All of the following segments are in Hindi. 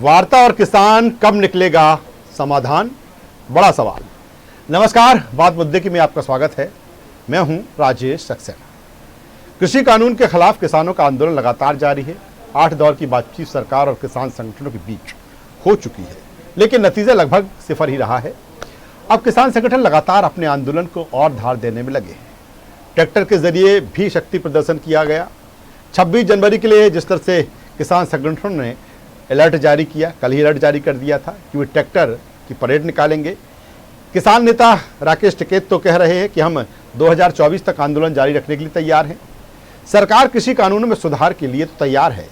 वार्ता और किसान कब निकलेगा समाधान, बड़ा सवाल। नमस्कार, बात मुद्दे की में आपका स्वागत है। मैं हूं राजेश सक्सेना। कृषि कानून के खिलाफ किसानों का आंदोलन लगातार जारी है। 8 दौर की बातचीत सरकार और किसान संगठनों के बीच हो चुकी है, लेकिन नतीजा लगभग सिफर ही रहा है। अब किसान संगठन लगातार अपने आंदोलन को और धार देने में लगे हैं। ट्रैक्टर के जरिए भी शक्ति प्रदर्शन किया गया। 26 जनवरी के लिए जिस तरह से किसान संगठनों ने अलर्ट जारी किया, कल ही अलर्ट जारी कर दिया था कि वे ट्रैक्टर की परेड निकालेंगे। किसान नेता राकेश टिकैत तो कह रहे हैं कि हम 2024 तक आंदोलन जारी रखने के लिए तैयार हैं। सरकार कृषि कानूनों में सुधार के लिए तो तैयार है,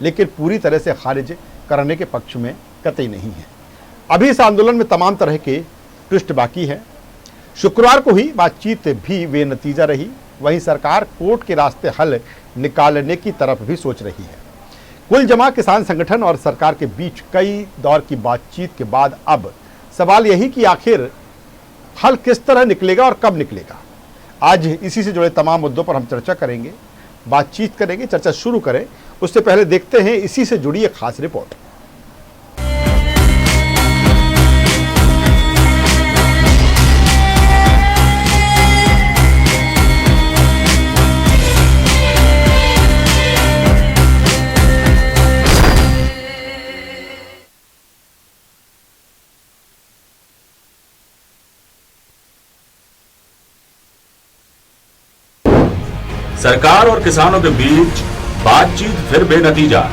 लेकिन पूरी तरह से खारिज करने के पक्ष में कतई नहीं है। अभी इस आंदोलन में तमाम तरह के ट्विस्ट बाकी है। शुक्रवार को ही बातचीत भी बेनतीजा रही। वहीं सरकार कोर्ट के रास्ते हल निकालने की तरफ भी सोच रही है। कुल जमा किसान संगठन और सरकार के बीच कई दौर की बातचीत के बाद अब सवाल यही कि आखिर हल किस तरह निकलेगा और कब निकलेगा। आज इसी से जुड़े तमाम मुद्दों पर हम चर्चा करेंगे, बातचीत करेंगे। चर्चा शुरू करें उससे पहले देखते हैं इसी से जुड़ी एक खास रिपोर्ट। सरकार और किसानों के बीच बातचीत फिर बेनतीजा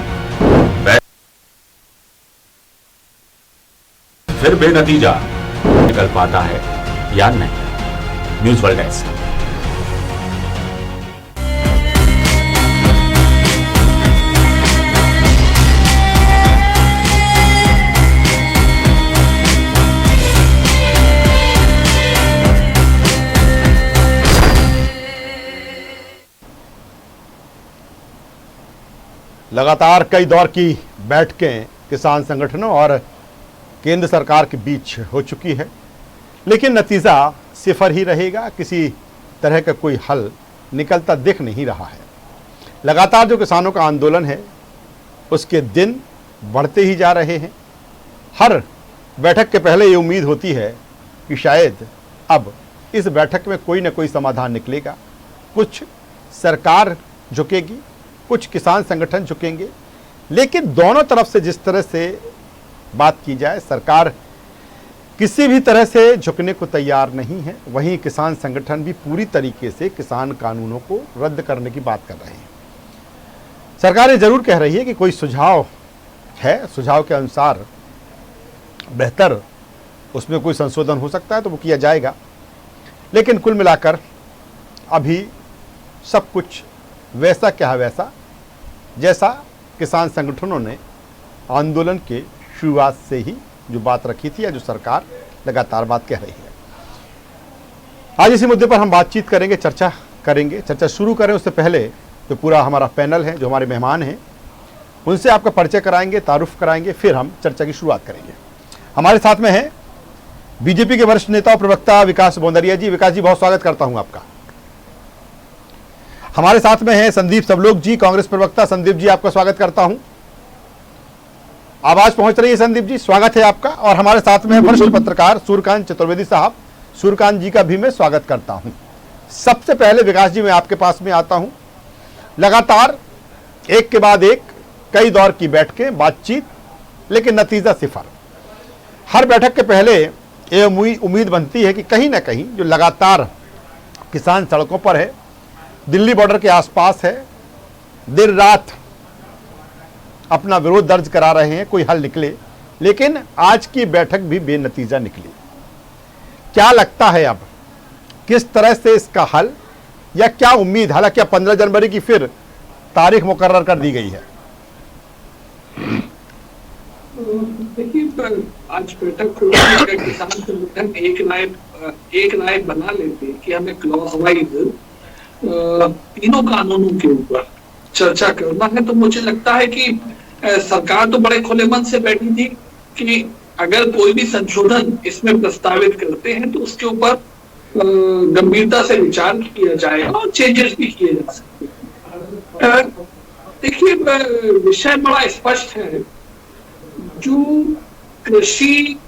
निकल पाता है या नहीं। News world desk. लगातार कई दौर की बैठकें किसान संगठनों और केंद्र सरकार के बीच हो चुकी है, लेकिन नतीजा सिफर ही रहेगा। किसी तरह का कोई हल निकलता दिख नहीं रहा है। लगातार जो किसानों का आंदोलन है उसके दिन बढ़ते ही जा रहे हैं। हर बैठक के पहले ये उम्मीद होती है कि शायद अब इस बैठक में कोई ना कोई समाधान निकलेगा। कुछ सरकार झुकेगी, कुछ किसान संगठन झुकेंगे, लेकिन दोनों तरफ से जिस तरह से बात की जाए, सरकार किसी भी तरह से झुकने को तैयार नहीं है। वहीं किसान संगठन भी पूरी तरीके से किसान कानूनों को रद्द करने की बात कर रहे हैं। सरकार ये जरूर कह रही है कि कोई सुझाव है, सुझाव के अनुसार बेहतर उसमें कोई संशोधन हो सकता है तो वो किया जाएगा, लेकिन कुल मिलाकर अभी सब कुछ वैसा क्या है वैसा जैसा किसान संगठनों ने आंदोलन के शुरुआत से ही जो बात रखी थी या जो सरकार लगातार बात कह रही है। आज इसी मुद्दे पर हम बातचीत करेंगे, चर्चा करेंगे। चर्चा शुरू करें उससे पहले जो पूरा हमारा पैनल है, जो हमारे मेहमान हैं, उनसे आपका परिचय कराएंगे, तारुफ कराएंगे, फिर हम चर्चा की शुरुआत करेंगे। हमारे साथ में है बीजेपी के वरिष्ठ नेता और प्रवक्ता विकास बोंदरिया जी। विकास जी, बहुत स्वागत करता हूं आपका। हमारे साथ में है संदीप सबलोक जी, कांग्रेस प्रवक्ता। संदीप जी, आपका स्वागत करता हूं। आवाज पहुंच रही है संदीप जी, स्वागत है आपका। और हमारे साथ में है वरिष्ठ पत्रकार सूर्यकांत चतुर्वेदी साहब। सूर्यकांत जी का भी मैं स्वागत करता हूं। सबसे पहले विकास जी, मैं आपके पास में आता हूं। लगातार एक के बाद एक कई दौर की बैठकें, बातचीत, लेकिन नतीजा सिफर। हर बैठक के पहले ये उम्मीद बनती है कि कहीं ना कहीं जो लगातार किसान सड़कों पर है, दिल्ली बॉर्डर के आसपास है, देर रात अपना विरोध दर्ज करा रहे हैं, कोई हल निकले। लेकिन आज की बैठक भी बेनतीजा निकली। क्या लगता है अब किस तरह से इसका हल, या क्या उम्मीद? हालांकि 15 जनवरी की फिर तारीख मुकर्रर कर दी गई है। देखिए, आज बैठक किसान संगठन एक राय बना लेते कि हमें क्लॉज वाइज तीनों कानूनों के ऊपर चर्चा करना है, तो मुझे लगता है कि सरकार तो बड़े खुले मन से बैठी थी कि अगर कोई भी संशोधन इसमें प्रस्तावित करते हैं तो उसके ऊपर गंभीरता से विचार किया जाएगा और चेंजेस भी किए जा सकते हैं। देखिए, विषय बड़ा स्पष्ट है। जो कृषि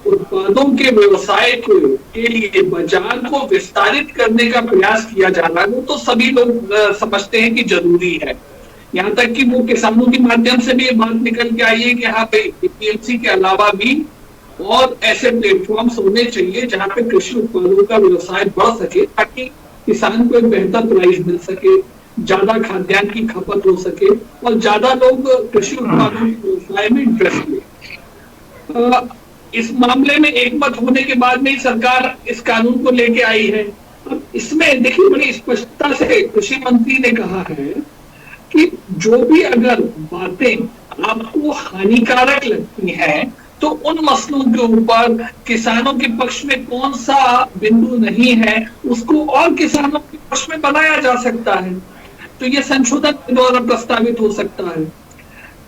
उत्पादों के व्यवसाय के लिए बाजार को विस्तारित करने का प्रयास किया जा रहा है, वो तो सभी लोग समझते हैं कि जरूरी है। यहाँ तक कि वो किसानों के माध्यम से भी ये बात निकल के आई है कि हाँ भाई एपीएमसी के अलावा भी और ऐसे प्लेटफॉर्म्स होने चाहिए जहाँ पे कृषि उत्पादों का व्यवसाय बढ़ सके, ताकि किसान को एक बेहतर प्राइस मिल सके, ज्यादा खाद्यान्न की खपत हो सके और ज्यादा लोग कृषि उत्पादों के व्यवसाय में इंटरेस्ट लें। इस मामले में एकमत होने के बाद में ही सरकार इस कानून को लेके आई है। अब इसमें देखिए बड़ी स्पष्टता से कृषि मंत्री ने कहा है कि जो भी अगर बातें आपको हानिकारक लगती हैं तो उन मसलों के ऊपर किसानों के पक्ष में कौन सा बिंदु नहीं है उसको और किसानों के पक्ष में बनाया जा सकता है, तो ये संशोधन के द्वारा प्रस्तावित हो सकता है।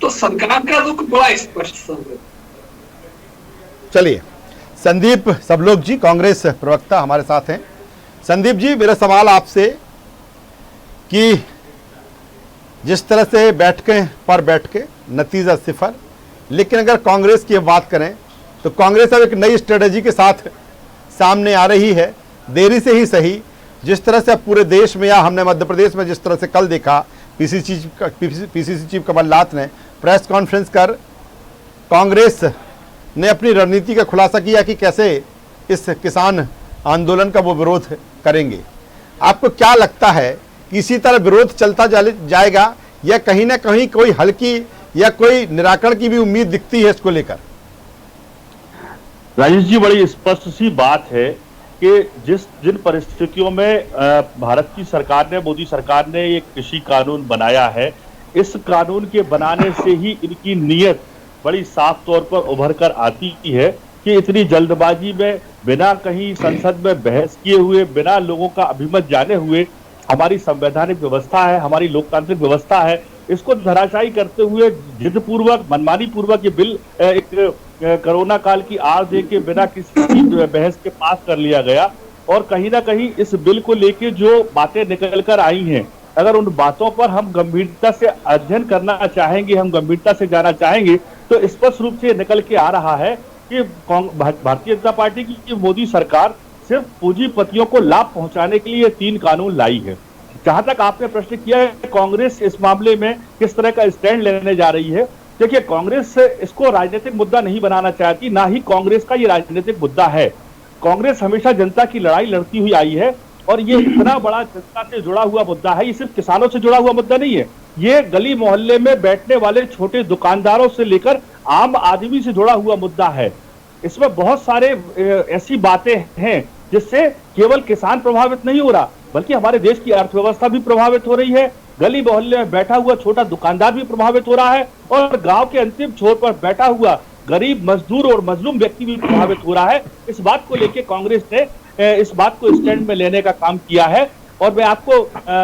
तो सरकार का रुख बड़ा स्पष्ट सा है। चलिए, संदीप सबलोक जी कांग्रेस प्रवक्ता हमारे साथ हैं। संदीप जी, मेरा सवाल आपसे कि जिस तरह से बैठ के नतीजा सिफर, लेकिन अगर कांग्रेस की बात करें तो कांग्रेस अब एक नई स्ट्रेटजी के साथ सामने आ रही है, देरी से ही सही। जिस तरह से अब पूरे देश में या हमने मध्य प्रदेश में जिस तरह से कल देखा, पीसीसी चीफ कमलनाथ ने प्रेस कॉन्फ्रेंस कर कांग्रेस ने अपनी रणनीति का खुलासा किया कि कैसे इस किसान आंदोलन का वो विरोध करेंगे। आपको क्या लगता है कि इसी तरह विरोध चलता जाएगा या कहीं ना कहीं कोई हल्की या कोई निराकरण की भी उम्मीद दिखती है इसको लेकर? राजेश जी, बड़ी स्पष्ट सी बात है कि जिन परिस्थितियों में भारत की सरकार ने, मोदी सरकार ने ये कृषि कानून बनाया है, इस कानून के बनाने से ही इनकी नीयत बड़ी साफ तौर पर उभर कर आती है कि इतनी जल्दबाजी में, बिना कहीं संसद में बहस किए हुए, बिना लोगों का अभिमत जाने हुए हमारी संवैधानिक व्यवस्था है, हमारी लोकतांत्रिक व्यवस्था है, इसको धराशायी करते हुए जिद्दपूर्वक, मनमानी पूर्वक ये बिल एक कोरोना काल की आड़ दे के बिना किसी बहस के पास कर लिया गया। और कहीं ना कहीं इस बिल को लेके जो बातें निकल कर आई हैं, अगर उन बातों पर हम गंभीरता से अध्ययन करना चाहेंगे, हम गंभीरता से जाना चाहेंगे, तो स्पष्ट रूप से निकल के आ रहा है कि भारतीय जनता पार्टी की मोदी सरकार सिर्फ पूंजीपतियों को लाभ पहुंचाने के लिए 3 कानून लाई है। जहां तक आपने प्रश्न किया है कांग्रेस इस मामले में किस तरह का स्टैंड लेने जा रही है, देखिए कांग्रेस इसको राजनीतिक मुद्दा नहीं बनाना चाहती, ना ही कांग्रेस का ये राजनीतिक मुद्दा है। कांग्रेस हमेशा जनता की लड़ाई लड़ती हुई आई है और ये इतना बड़ा जनता से जुड़ा हुआ मुद्दा है, ये सिर्फ किसानों से जुड़ा हुआ मुद्दा नहीं है, ये गली मोहल्ले में बैठने वाले छोटे दुकानदारों से लेकर आम आदमी से जुड़ा हुआ मुद्दा है। इसमें बहुत सारे ऐसी बातें हैं जिससे केवल किसान प्रभावित नहीं हो रहा, बल्कि हमारे देश की अर्थव्यवस्था भी प्रभावित हो रही है, गली मोहल्ले में बैठा हुआ छोटा दुकानदार भी प्रभावित हो रहा है और गांव के अंतिम छोर पर बैठा हुआ गरीब मजदूर और मजलूम व्यक्ति भी प्रभावित हो रहा है। इस बात को लेकर कांग्रेस ने इस बात को स्टैंड में लेने का काम किया है। और मैं आपको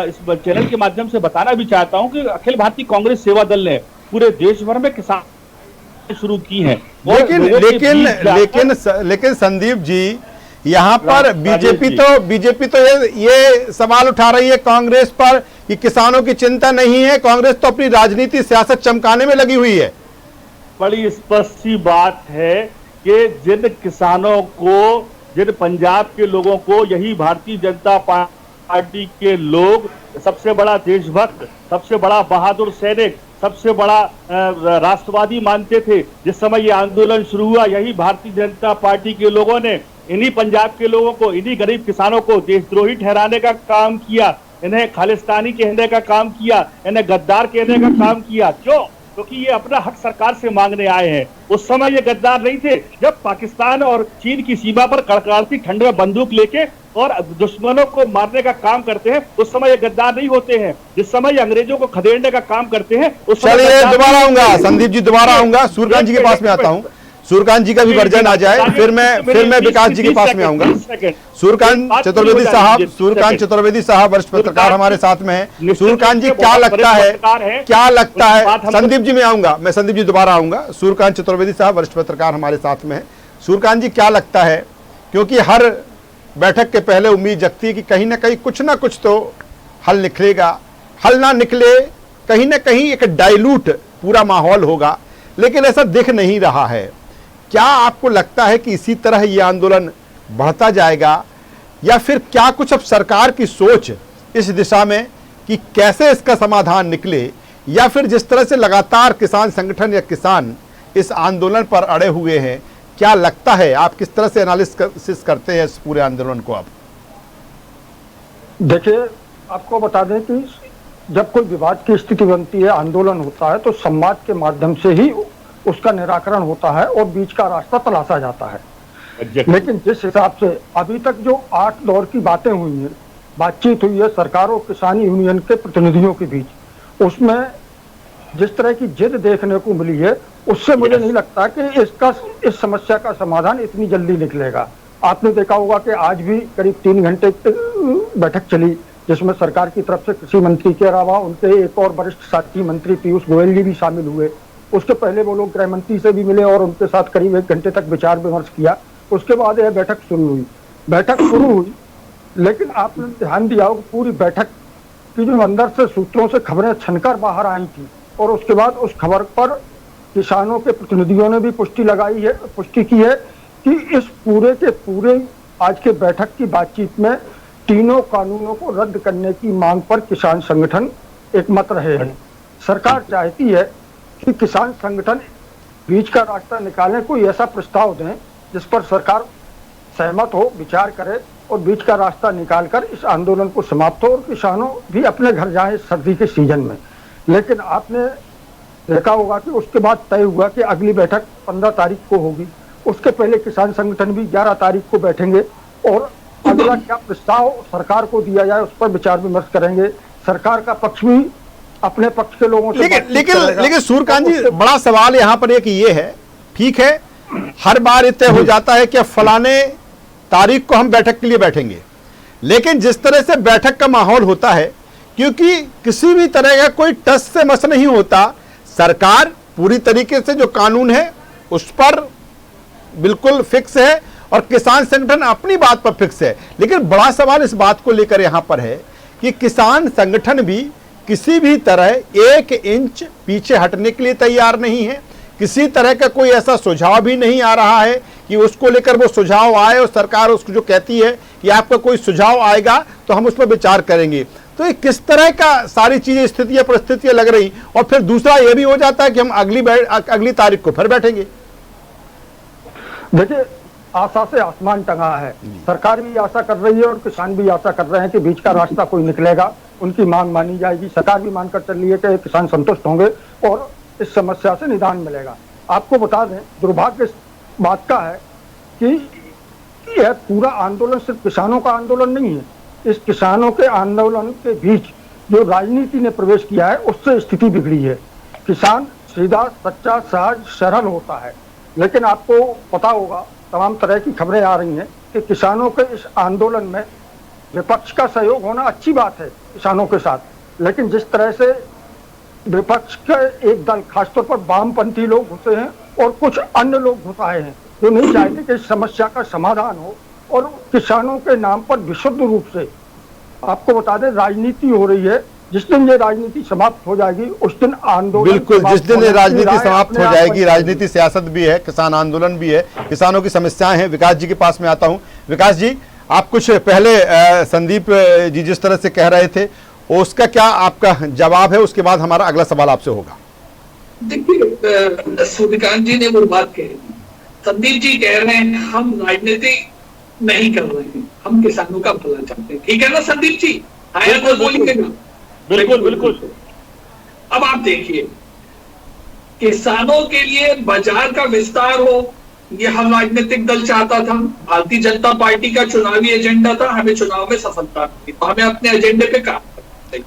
इस चैनल के माध्यम से बताना भी चाहता हूं कि अखिल भारतीय कांग्रेस सेवा दल ने पूरे देश भर में किसान शुरू की है। लेकिन संदीप जी, यहाँ पर बीजेपी तो ये सवाल उठा रही है कांग्रेस पर कि किसानों की चिंता नहीं है, कांग्रेस तो अपनी राजनीति सियासत चमकाने में लगी हुई है। बड़ी स्पष्ट सी बात है कि जिन किसानों को, जिन पंजाब के लोगों को यही भारतीय जनता पार्टी के लोग सबसे बड़ा देशभक्त, सबसे बड़ा बहादुर सैनिक, सबसे बड़ा राष्ट्रवादी मानते थे, जिस समय ये आंदोलन शुरू हुआ, यही भारतीय जनता पार्टी के लोगों ने इन्हीं पंजाब के लोगों को, इन्हीं गरीब किसानों को देशद्रोही ठहराने का काम किया, इन्हें खालिस्तानी कहने का काम किया, इन्हें गद्दार कहने का काम किया। क्यों? क्योंकि ये अपना हक सरकार से मांगने आए हैं। उस समय ये गद्दार नहीं थे जब पाकिस्तान और चीन की सीमा पर कड़कड़ाती ठंड में बंदूक लेके और दुश्मनों को मारने का काम करते हैं, उस समय ये गद्दार नहीं होते हैं। जिस समय अंग्रेजों को खदेड़ने का काम करते हैं उस समय दोबारा आऊंगा संदीप जी, दोबारा आऊंगा, सूर्यकांत जी के पास में आता हूँ, सूर्यकांत जी का भी वर्जन आ जाए, फिर मैं विकास जी के पास में आऊंगा। सूर्यकांत चतुर्वेदी साहब वरिष्ठ पत्रकार हमारे साथ में हैं। सूर्यकांत जी, क्या लगता है संदीप जी में आऊंगा, मैं संदीप जी दोबारा आऊंगा। सूर्यकांत चतुर्वेदी साहब वरिष्ठ पत्रकार हमारे साथ में हैं। सूर्यकांत जी, क्या लगता है, क्योंकि हर बैठक के पहले उम्मीद जगती है कि कहीं ना कहीं कुछ ना कुछ तो हल निकलेगा, हल ना निकले कहीं ना कहीं एक डाइल्यूट पूरा माहौल होगा, लेकिन ऐसा दिख नहीं रहा है। क्या आपको लगता है कि इसी तरह ये आंदोलन बढ़ता जाएगा, या फिर क्या कुछ अब सरकार की सोच इस दिशा में कि कैसे इसका समाधान निकले, या फिर जिस तरह से लगातार किसान संगठन या किसान इस आंदोलन पर अड़े हुए हैं, क्या लगता है, आप किस तरह से एनालिसिस करते हैं इस पूरे आंदोलन को? आप देखिए, आपको बता दें कि जब कोई विवाद की स्थिति बनती है, आंदोलन होता है, तो संवाद के माध्यम से ही उसका निराकरण होता है और बीच का रास्ता तलाशा जाता है। लेकिन जिस हिसाब से अभी तक जो 8 दौर की बातें हुई हैं, बातचीत हुई है सरकार और किसान यूनियन के प्रतिनिधियों के बीच, उसमें जिस तरह की जिद देखने को मिली है, उससे मुझे नहीं लगता कि इस समस्या का समाधान इतनी जल्दी निकलेगा। आपने देखा होगा कि आज भी करीब 3 घंटे बैठक चली, जिसमें सरकार की तरफ से कृषि मंत्री के अलावा उनके एक और वरिष्ठ साथी मंत्री पीयूष गोयल जी भी शामिल हुए। उसके पहले वो लोग गृह मंत्री से भी मिले और उनके साथ करीब 1 घंटे तक विचार विमर्श किया। उसके बाद यह बैठक शुरू हुई। लेकिन आपने ध्यान दिया हो कि पूरी बैठक की जो अंदर से सूत्रों से खबरें छनकर बाहर आई थी, और उसके बाद उस खबर पर किसानों के प्रतिनिधियों ने भी पुष्टि की है कि इस पूरे के पूरे आज के बैठक की बातचीत में तीनों कानूनों को रद्द करने की मांग पर किसान संगठन एकमत रहे हैं। सरकार चाहती है कि किसान संगठन बीच का रास्ता निकालें, कोई ऐसा प्रस्ताव दें जिस पर सरकार सहमत हो, विचार करे और बीच का रास्ता निकालकर इस आंदोलन को समाप्त हो और किसानों भी अपने घर जाएं सर्दी के सीजन में। लेकिन आपने देखा होगा कि उसके बाद तय हुआ कि अगली बैठक 15 तारीख को होगी। उसके पहले किसान संगठन भी 11 तारीख को बैठेंगे और अगला क्या प्रस्ताव सरकार को दिया जाए उस पर विचार विमर्श करेंगे। सरकार का पक्ष भी अपने पक्ष के लोगों से लेकिन सूर्यकांत जी, बड़ा सवाल यहाँ पर एक ये है, ठीक है हर बार तय हो जाता है कि फलाने तारीख को हम बैठक के लिए बैठेंगे, लेकिन जिस तरह से बैठक का माहौल होता है, क्योंकि किसी भी तरह का कोई टस से मस नहीं होता, सरकार पूरी तरीके से जो कानून है उस पर बिल्कुल फिक्स है और किसान संगठन अपनी बात पर फिक्स है। लेकिन बड़ा सवाल इस बात को लेकर यहां पर है कि किसान संगठन भी किसी भी तरह 1 इंच पीछे हटने के लिए तैयार नहीं है। किसी तरह का कोई ऐसा सुझाव भी नहीं आ रहा है कि उसको लेकर वो सुझाव आए और सरकार उसको जो कहती है कि आपका कोई सुझाव आएगा तो हम उस पर विचार करेंगे। तो ये किस तरह का सारी चीजें स्थितियां परिस्थितियां लग रही, और फिर दूसरा ये भी हो जाता है कि हम अगली तारीख को फिर बैठेंगे। देखिए, आशा से आसमान टंगा है, सरकार भी आशा कर रही है और किसान भी आशा कर रहे हैं कि बीच का रास्ता कोई निकलेगा, उनकी मांग मानी जाएगी। सरकार भी मानकर चल रही है कि किसान संतुष्ट होंगे और इस समस्या से निदान मिलेगा। आपको बता दें, दुर्भाग्य इस बात का है कि यह पूरा आंदोलन सिर्फ किसानों का आंदोलन नहीं है। इस किसानों के आंदोलन के बीच जो राजनीति ने प्रवेश किया है उससे स्थिति बिगड़ी है। किसान सीधा, सच्चा, सहज, सरल होता है, लेकिन आपको पता होगा तमाम तरह की खबरें आ रही हैं कि किसानों के इस आंदोलन में विपक्ष का सहयोग होना अच्छी बात है किसानों के साथ, लेकिन जिस तरह से विपक्ष के एक दल, खासतौर पर वामपंथी लोग घुसे हैं और कुछ अन्य लोग घुस आए हैं जो नहीं चाहते कि इस समस्या का समाधान हो और किसानों के नाम पर विशुद्ध रूप से, आपको बता दें, राजनीति हो रही है। जिस दिन ये राजनीति समाप्त हो जाएगी उस दिन आंदोलन, बिल्कुल जिस दिन ये राजनीति समाप्त हो जाएगी, राजनीति सियासत भी है, किसान आंदोलन भी है, किसानों की समस्याएं हैं। विकास जी के पास में आता हूं। विकास जी, आप कुछ पहले संदीप जी जिस तरह से कह रहे थे उसका क्या आपका जवाब है? उसके बाद हमारा अगला सवाल आपसे होगा। देखिए, सूर्यकांत जी ने वो बात कही, संदीप जी कह रहे हैं हम राजनीति नहीं कर रहे हैं, हम किसानों का भला चाहते हैं। ठीक है ना संदीप जी? आया तो बोलेंगे ना? बिल्कुल बिल्कुल। अब आप देखिए, किसानों के लिए बाजार का विस्तार हो, ये हम राजनीतिक दल चाहता था। भारतीय जनता पार्टी का चुनावी एजेंडा था, हमें चुनाव में सफलता मिली तो हमें अपने एजेंडे पे काम करना चाहिए।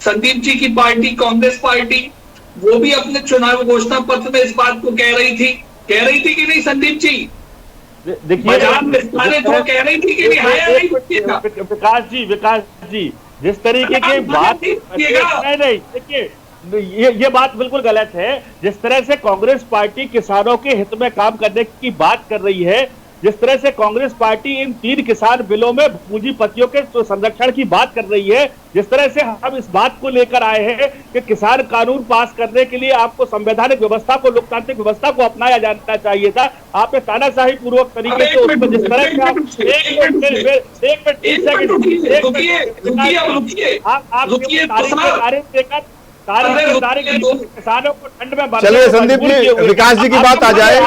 संदीप जी की पार्टी, कांग्रेस पार्टी, वो भी अपने चुनाव घोषणा पत्र में इस बात को कह रही थी कि नहीं संदीप जी? देखिए, तो कह रही थी कि नहीं? विकास जी जिस तरीके की बात, नहीं देखिए ये बात बिल्कुल गलत है। जिस तरह से कांग्रेस पार्टी किसानों के हित में काम करने की बात कर रही है, जिस तरह से कांग्रेस पार्टी इन 3 किसान बिलों में पूंजीपतियों के संरक्षण की बात कर रही है, जिस तरह से हम इस बात को लेकर आए हैं कि किसान कानून पास करने के लिए आपको संवैधानिक व्यवस्था को, लोकतांत्रिक व्यवस्था को अपनाया जाना चाहिए था, आपने तानाशाही पूर्वक तरीके से उसमें जिस तरह से किसानों को ठंड में। चलिए संदीप जी, विकास जी की बात आ जाए,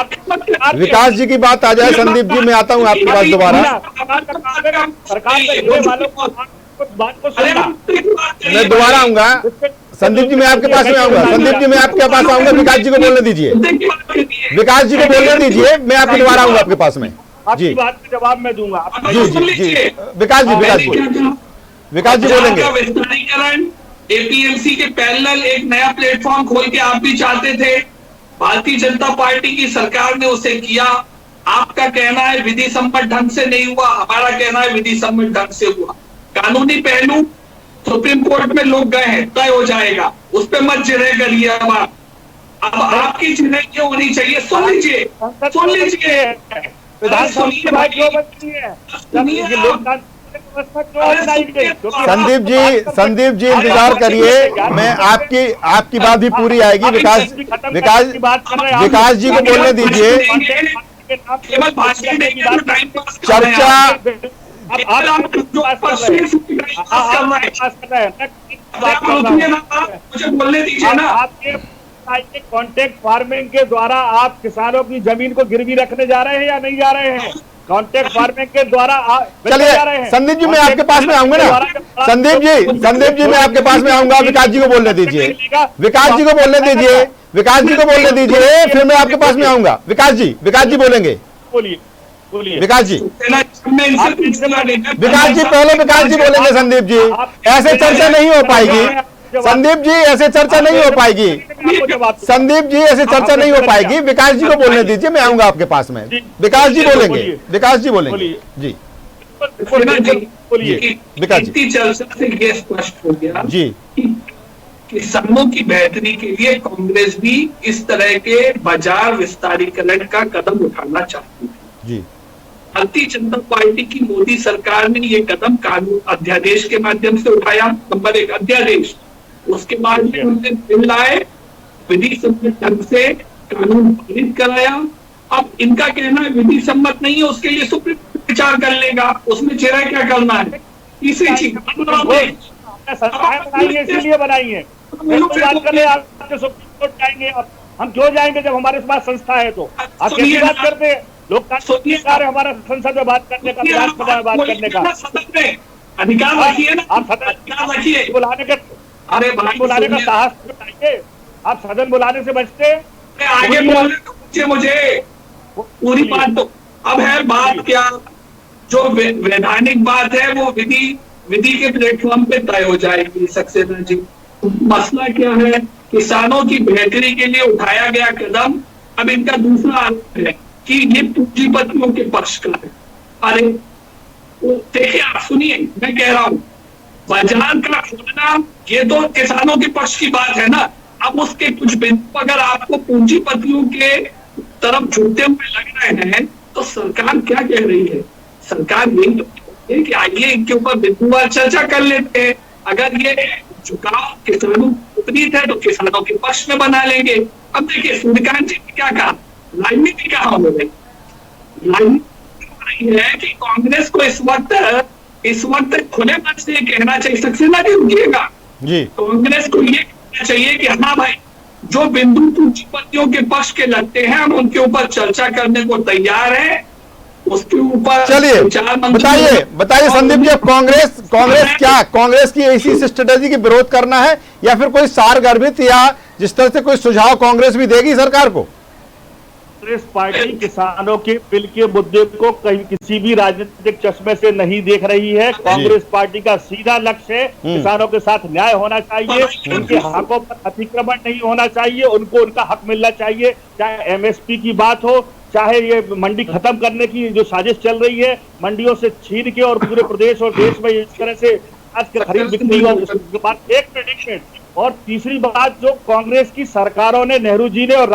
विकास जी की बात आ जाए। संदीप जी मैं आता हूं आपके पास दोबारा। सरकार वालों को बात को सुनना, मैं दोबारा आऊंगा। संदीप जी मैं आपके पास में आऊंगा। संदीप जी मैं आपके पास आऊंगा। विकास जी को बोलने दीजिए, विकास जी को बोलने दीजिए, मैं आपके दोबारा आऊंगा आपके पास में। जी, बात का जवाब मैं दूंगा। जी जी जी, विकास जी बोलेंगे। विस्तारीकरण एपीएमसी के पैरेलल एक नया प्लेटफॉर्म खोल के आप भी चाहते थे, भारतीय जनता पार्टी की सरकार ने उसे किया। आपका कहना है विधि सम्मत ढंग से नहीं हुआ, हमारा कहना है विधि सम्मत ढंग से हुआ। कानूनी पहलू सुप्रीम कोर्ट में लोग गए हैं, तय हो जाएगा, उस पर मत जिरह करिए। अब आपकी जिरह क्यों होनी चाहिए? सुन लीजिए, सुन लीजिए, संदीप जी इंतजार करिए, मैं आपकी बात भी पूरी आएगी। विकास जी को बोलने दीजिए। चर्चा मुझे बोलने दीजिए ना। आपके कॉन्ट्रैक्ट फार्मिंग के द्वारा आप किसानों की जमीन को गिरवी रखने जा रहे हैं या नहीं जा रहे हैं? कॉन्ट्रैक्ट फार्मिंग के द्वारा चलिए संदीप जी मैं आपके पास में आऊंगा ना। संदीप जी मैं आपके पास में आऊंगा। विकास जी को बोलने दीजिए, विकास जी को बोलने दीजिए, विकास जी को बोलने दीजिए, फिर मैं आपके पास में आऊंगा। विकास जी बोलेंगे। बोलिए विकास जी पहले विकास जी बोलेंगे। संदीप जी ऐसे चर्चा नहीं हो पाएगी। संदीप जी ऐसे चर्चा नहीं हो पाएगी। संदीप जी ऐसे चर्चा नहीं हो पाएगी। विकास जी को बोलने दीजिए, मैं आऊंगा आपके पास में। विकास जी बोलेंगे। जी विकास जी। चर्चा से ये स्पष्ट हो गया जी, किसानों की बेहतरी के लिए कांग्रेस भी इस तरह के बाजार विस्तारीकरण का कदम उठाना चाहती है जी। भारतीय जनता पार्टी की मोदी सरकार ने ये कदम कानून अध्यादेश के माध्यम से उठाया। नंबर 1 अध्यादेश, उसके बाद में उन्होंने बिल लाए, विधि सम्मत ढंग से कानून पारित कराया। अब इनका कहना है विधि सम्मत नहीं है, उसके लिए सुप्रीम कोर्ट विचार कर लेगा, उसमें चेहरा क्या करना है। तीसरी चीज इसीलिए बनाई है, बात कर ले आपके सुप्रीम कोर्ट जाएंगे। अब हम क्यों जाएंगे जब हमारे पास संस्था है? तो आप कैसी बात करते हैं? लोग अधिकार है हमारा संसद में बात करने का, विधानसभा में बात करने का। अधिकार रखिए ना, आप सदन रखिए, बुलाने का, अरे बुलाने का साहस बताइए। आप सदन बुलाने से बचते आगे बोलने तो पूछिए मुझे पूरी बात। तो अब है बात क्या, जो वैधानिक बात है वो विधि के प्लेटफॉर्म पे तय हो जाएगी। सक्सेना जी, मसला क्या है? किसानों की बेहतरी के लिए उठाया गया कदम। अब इनका दूसरा आरोप है कि ये पूंजीपतियों के पक्ष का है। अरे देखिए, आप सुनिए, मैं कह रहा हूं बाजार का खोलना ये तो किसानों के पक्ष की बात है ना। अब उसके कुछ बिंदु अगर आपको पूंजीपतियों के तरफ झुकते हुए लग रहे हैं तो सरकार क्या कह रही है? सरकार यही तो कहती है कि आइए इनके ऊपर बिंदुवार चर्चा कर लेते हैं। अगर ये झुकाव किसानों विपरीत है तो किसानों के पक्ष में बना लेंगे। अब देखिए सूर्यकांत जी ने क्या कहा, राजनीति कहा उन्होंने, राजनीति है कि कांग्रेस को इस वक्त खुले मन से कहना चाहिए। सक्सेना जी रुकिएगा जी, कांग्रेस को ये कहना चाहिए कि हाँ भाई, जो बिंदु पूंजीपतियों के पक्ष के लगते हैं हम उनके ऊपर चर्चा करने को तैयार है। उसके ऊपर चलिए बताइए संदीप जी, कांग्रेस की ऐसी स्ट्रेटेजी की विरोध करना है या फिर कोई सारगर्भित या जिस तरह से कोई सुझाव कांग्रेस भी देगी सरकार को? कांग्रेस पार्टी किसानों के बिल के मुद्दे को कहीं किसी भी राजनीतिक चश्मे से नहीं देख रही है। कांग्रेस पार्टी का सीधा लक्ष्य है किसानों के साथ न्याय होना चाहिए, उनके हकों पर अतिक्रमण नहीं होना चाहिए, उनको उनका हक मिलना चाहिए। चाहे एमएसपी की बात हो, चाहे ये मंडी खत्म करने की जो साजिश चल रही है, मंडियों से छीन के और पूरे प्रदेश और देश में इस तरह से आज के खरीद बिक्री और एक मिनट। और तीसरी बात, जो कांग्रेस की सरकारों ने, नेहरू जी ने और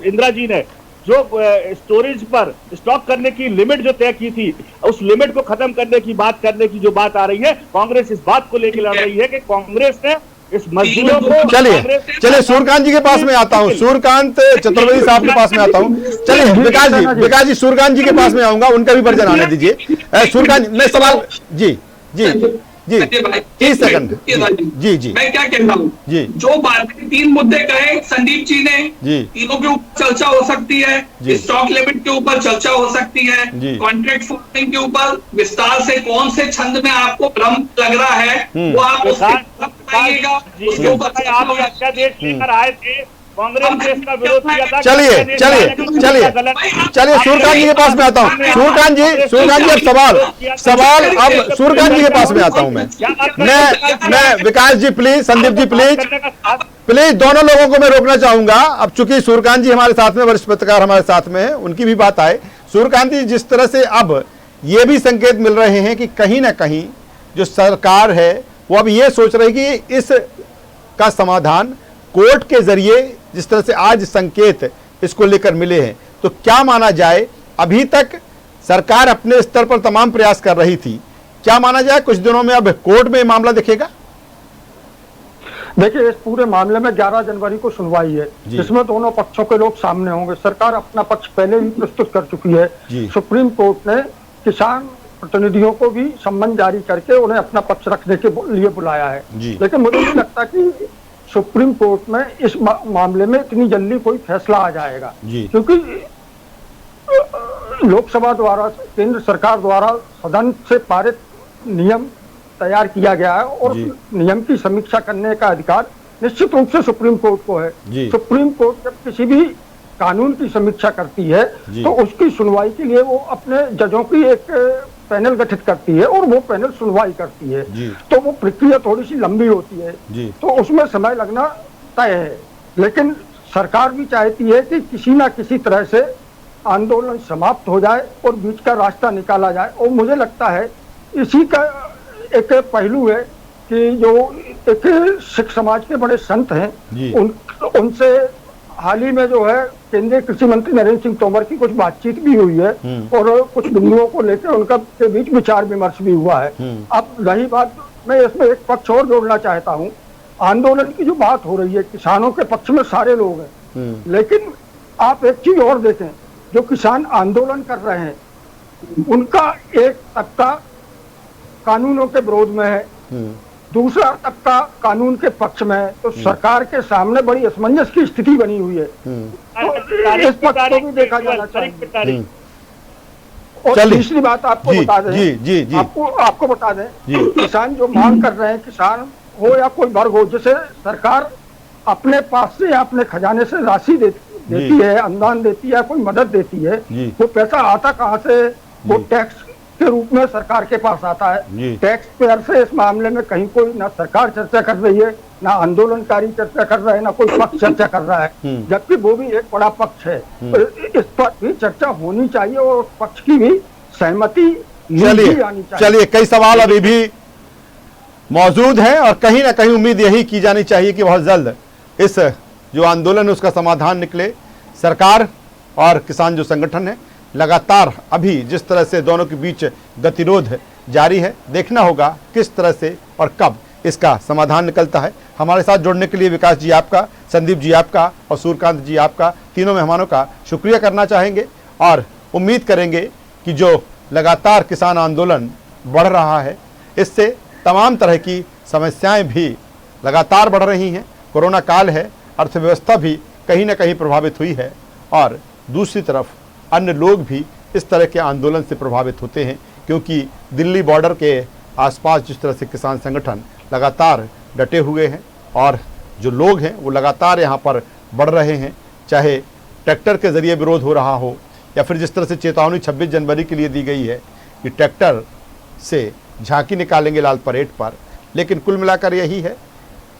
इंदिरा जी ने जो स्टोरेज पर स्टॉक करने की लिमिट जो तय की थी, उस लिमिट को खत्म करने की बात आ रही है। कांग्रेस इस बात को लेकर लड़ रही है कि कांग्रेस ने इस मजदूरों को, चलिए सूर्यकांत जी के पास में आता हूं, सूर्यकांत चतुर्वेदी साहब के पास में आता हूं। चलिए विकास जी सूर्यकांत जी के पास में आऊंगा, उनका भी वर्जन आने दीजिए। सूर्यकांत मैं सवाल जी 30 सेकंड जी मैं क्या कह रहा हूँ जी, जो बातें 3 मुद्दे कहे संदीप जी ने, तीनों के ऊपर चर्चा हो सकती है, स्टॉक लिमिट के ऊपर चर्चा हो सकती है, कॉन्ट्रैक्ट फार्मिंग के ऊपर विस्तार से कौन से छंद में आपको भ्रम लग रहा है वो आप बताइएगा। उसके ऊपर आप अध्यादेश लेकर आए थे, कांग्रेस ने इसका विरोध किया था। चलिए सूर्यकांत जी के पास में आता हूँ। सूर्यकांत जी अब सवाल अब सूर्यकांत जी के पास में आता हूँ मैं विकास जी प्लीज, संदीप जी प्लीज दोनों लोगों को मैं रोकना चाहूंगा। अब चूंकि सूर्यकांत जी हमारे साथ में, वरिष्ठ पत्रकार हमारे साथ में है, उनकी भी बात आए। सूर्यकांत जी, जिस तरह से अब ये भी संकेत मिल रहे हैं कि कहीं ना कहीं जो सरकार है वो अब ये सोच रही कि इस का समाधान कोर्ट के जरिए, जिस तरह से आज संकेत इसको लेकर मिले हैं, तो क्या माना जाए? अभी तक सरकार अपने स्तर पर तमाम प्रयास कर रही थी, क्या माना जाए कुछ दिनों में अब कोर्ट में मामला दिखेगा? देखिए, इस पूरे मामले में 11 जनवरी को सुनवाई है, जिसमें दोनों पक्षों के लोग सामने होंगे। सरकार अपना पक्ष पहले ही प्रस्तुत कर चुकी है। सुप्रीम कोर्ट ने किसान प्रतिनिधियों को भी सम्मन जारी करके उन्हें अपना पक्ष रखने के लिए बुलाया है। लेकिन मुझे नहीं लगता कि सुप्रीम कोर्ट में इस मामले में इतनी जल्दी कोई फैसला आ जाएगा, क्योंकि लोकसभा द्वारा, केंद्र सरकार द्वारा सदन से पारित नियम तैयार किया गया है और नियम की समीक्षा करने का अधिकार निश्चित रूप से सुप्रीम कोर्ट को है। सुप्रीम कोर्ट जब किसी भी कानून की समीक्षा करती है तो उसकी सुनवाई के लिए वो अपने जजों की एक पैनल गठित करती है और वो पैनल सुनवाई करती है। तो वो प्रक्रिया थोड़ी सी लंबी होती है, तो उसमें समय लगना तय है। लेकिन सरकार भी चाहती है कि किसी ना किसी तरह से आंदोलन समाप्त हो जाए और बीच का रास्ता निकाला जाए। और मुझे लगता है इसी का एक पहलू है कि जो एक सिख समाज के बड़े संत हैं, उनसे हाल ही में जो है केंद्रीय कृषि मंत्री नरेंद्र सिंह तोमर की कुछ बातचीत भी हुई है और कुछ बिंदुओं को लेकर उनका के बीच विचार विमर्श भी हुआ है। अब रही बात, मैं इसमें एक पक्ष और जोड़ना चाहता हूँ। आंदोलन की जो बात हो रही है, किसानों के पक्ष में सारे लोग हैं, लेकिन आप एक चीज और देखें, जो किसान आंदोलन कर रहे हैं उनका एक तबका कानूनों के विरोध में है, दूसरा तबका कानून के पक्ष में है। तो सरकार के सामने बड़ी असमंजस की स्थिति बनी हुई है। तो इस पक्ष को भी देखा जाना चाहिए। और तीसरी बात आपको बता दें, आपको बता दें, किसान जो मांग कर रहे हैं, किसान हो या कोई वर्ग हो, जिसे सरकार अपने पास से या अपने खजाने से राशि देती है, अनुदान देती है, कोई मदद देती है, वो पैसा आता कहाँ से? वो टैक्स के रूप में सरकार के पास आता है। टैक्स पेयर से इस मामले में कहीं कोई ना सरकार चर्चा कर रही है, ना आंदोलनकारी चर्चा कर रहा है, ना कोई पक्ष चर्चा कर रहा है, जबकि वो भी एक बड़ा पक्ष है। इस पर भी चर्चा होनी चाहिए और पक्ष की भी सहमति आनी चाहिए। चलिए, कई सवाल अभी भी मौजूद हैं और कहीं ना कहीं उम्मीद यही की जानी चाहिए कि बहुत जल्द इस जो आंदोलन है उसका समाधान निकले। सरकार और किसान जो संगठन है लगातार अभी जिस तरह से दोनों के बीच गतिरोध जारी है, देखना होगा किस तरह से और कब इसका समाधान निकलता है। हमारे साथ जुड़ने के लिए विकास जी आपका, संदीप जी आपका और सूर्यकांत जी आपका, तीनों मेहमानों का शुक्रिया करना चाहेंगे और उम्मीद करेंगे कि जो लगातार किसान आंदोलन बढ़ रहा है, इससे तमाम तरह की समस्याएं भी लगातार बढ़ रही हैं। कोरोना काल है, अर्थव्यवस्था भी कहीं ना कहीं प्रभावित हुई है और दूसरी तरफ अन्य लोग भी इस तरह के आंदोलन से प्रभावित होते हैं, क्योंकि दिल्ली बॉर्डर के आसपास जिस तरह से किसान संगठन लगातार डटे हुए हैं और जो लोग हैं वो लगातार यहाँ पर बढ़ रहे हैं, चाहे ट्रैक्टर के ज़रिए विरोध हो रहा हो या फिर जिस तरह से चेतावनी 26 जनवरी के लिए दी गई है कि ट्रैक्टर से झांकी निकालेंगे लाल परेड पर। लेकिन कुल मिलाकर यही है,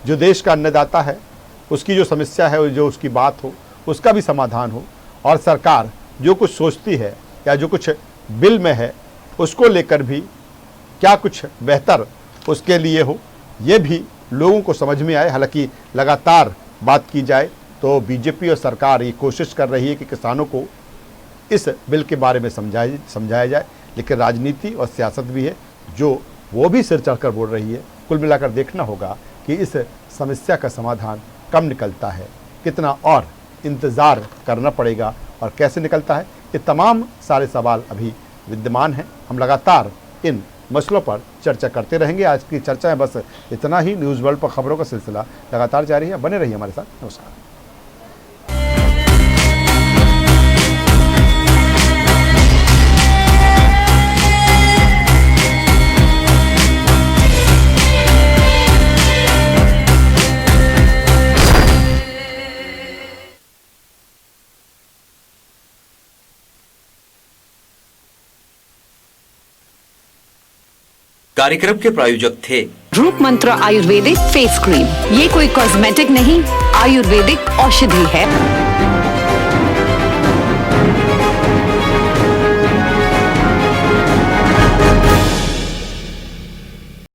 जो देश का अन्नदाता है उसकी जो समस्या है, जो उसकी बात हो, उसका भी समाधान हो और सरकार जो कुछ सोचती है या जो कुछ बिल में है उसको लेकर भी क्या कुछ बेहतर उसके लिए हो, ये भी लोगों को समझ में आए। हालांकि लगातार बात की जाए तो तो बीजेपी और सरकार ये कोशिश कर रही है कि किसानों को इस बिल के बारे में समझाया जाए, लेकिन राजनीति और सियासत भी है जो वो भी सिर चढ़कर बोल रही है। कुल मिलाकर देखना होगा कि इस समस्या का समाधान कब निकलता है, कितना और इंतज़ार करना पड़ेगा और कैसे निकलता है। ये तमाम सारे सवाल अभी विद्यमान हैं। हम लगातार इन मसलों पर चर्चा करते रहेंगे। आज की चर्चा है बस इतना ही। न्यूज़ वर्ल्ड पर खबरों का सिलसिला लगातार जारी है। बने रहिए हमारे साथ। नमस्कार। कार्यक्रम के प्रायोजक थे रूप मंत्र आयुर्वेदिक फेस क्रीम। ये कोई कॉस्मेटिक नहीं, आयुर्वेदिक औषधि है।